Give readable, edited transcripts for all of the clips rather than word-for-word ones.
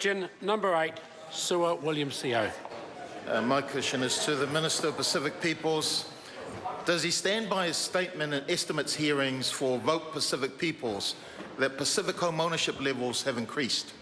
Question number 8, Sua William Sio. My question is to the Minister of Pacific Peoples. Does he stand by his statement in estimates hearings for Vote Pacific Peoples that Pacific home ownership levels have increased?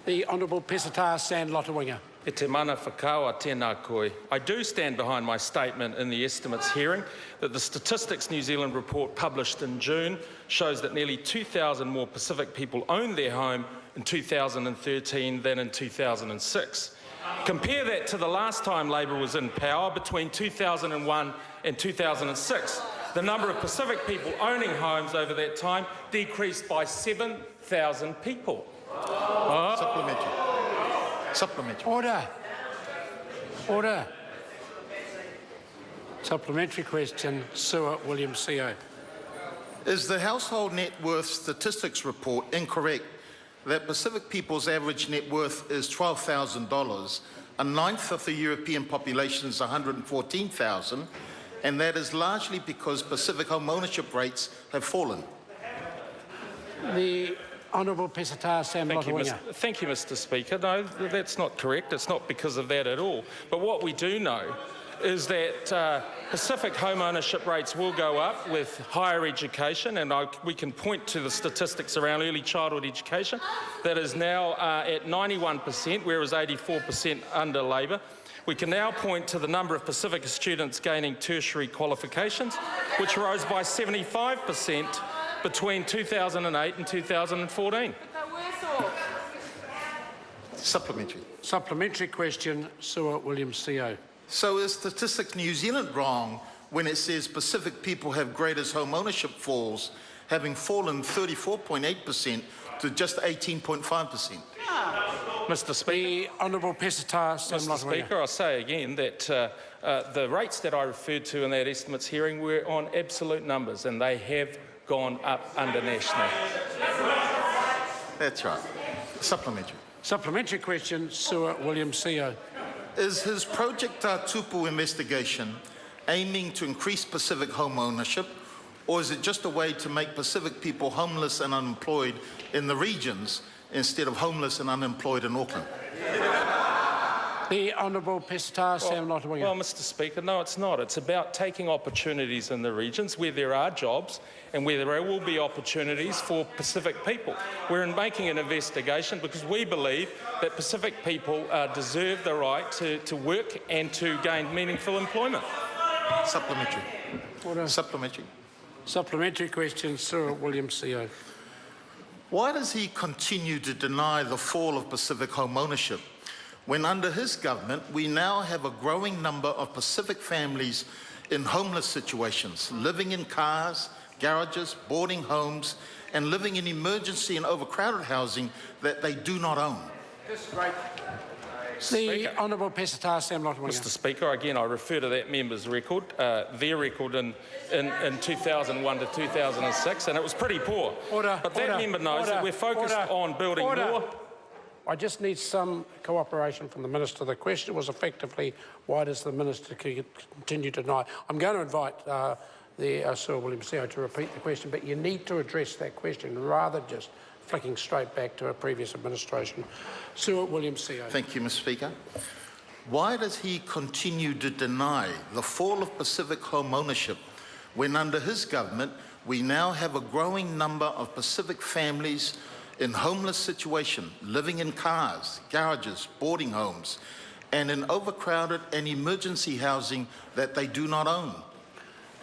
The Honourable Pesata San Lotu-Iiga. E te mana whakaua tēnā koe. I do stand behind my statement in the estimates hearing that the Statistics New Zealand report published in June shows that nearly 2,000 more Pacific people owned their home in 2013 than in 2006. Compare that to the last time Labor was in power, between 2001 and 2006. The number of Pacific people owning homes over that time decreased by 7,000 people. Supplementary. Order. Supplementary question, Sua William Sio. Is the household net worth statistics report incorrect that Pacific people's average net worth is $12,000, a ninth of the European population is 114,000, and that is largely because Pacific home ownership rates have fallen? The Honourable Pesata Sam Lotu-Iiga. Thank you, Mr. Speaker. No, that's not correct. It's not because of that at all. But what we do know is that Pacific home ownership rates will go up with higher education, and we can point to the statistics around early childhood education that is now at 91%, whereas 84% under Labor. We can now point to the number of Pacific students gaining tertiary qualifications, which rose by 75% between 2008 and 2014. Supplementary. Supplementary question, Sua William Sio. So is Statistics New Zealand wrong when it says Pacific people have greatest home ownership falls, having fallen 34.8% to just 18.5%? Mr. Speaker, The Honourable Pesata Sam Mr. Lotu-Iiga. Speaker, I'll say again that the rates that I referred to in that estimates hearing were on absolute numbers, and they have gone up under national. That's right. Supplementary. Supplementary question, Sua William Sio. Is his Project Tupu investigation aiming to increase Pacific home ownership, or is it just a way to make Pacific people homeless and unemployed in the regions instead of homeless and unemployed in Auckland? The Honourable Pesata Sam Lotu-Iiga. Well, Mr. Speaker, no, it's not. It's about taking opportunities in the regions where there are jobs and where there will be opportunities for Pacific people. We're making an investigation because we believe that Pacific people deserve the right to work and to gain meaningful employment. Supplementary. Order. Supplementary. Supplementary question, Sua William Sio. Why does he continue to deny the fall of Pacific home ownership when under his government we now have a growing number of Pacific families in homeless situations, living in cars, garages, boarding homes, and living in emergency and overcrowded housing that they do not own? The Honourable Pesata Sam Mr. Lotu-Iiga. Speaker, again, I refer to that member's record, their record in 2001 to 2006, and it was pretty poor. But that member knows that we're focused on building more. I just need some cooperation from the Minister. The question was effectively, why does the Minister continue to deny? I'm going to invite the Sir William Sio to repeat the question, but you need to address that question rather than just flicking straight back to a previous administration. Sir William Sio. Thank you, Mr. Speaker. Why does he continue to deny the fall of Pacific home ownership when under his government we now have a growing number of Pacific families in homeless situation, living in cars, garages, boarding homes, and in overcrowded and emergency housing that they do not own?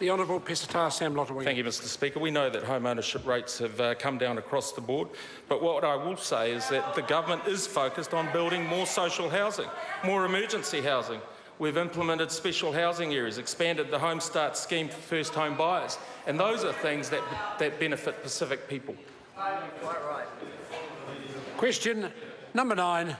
The Honourable Pesata Sam Lotu-Iiga. Thank you, Mr. Speaker. We know that home ownership rates have come down across the board, but what I will say is that the government is focused on building more social housing, more emergency housing. We've implemented special housing areas, expanded the Home Start scheme for first home buyers, and those are things that benefit Pacific people. Question number 9.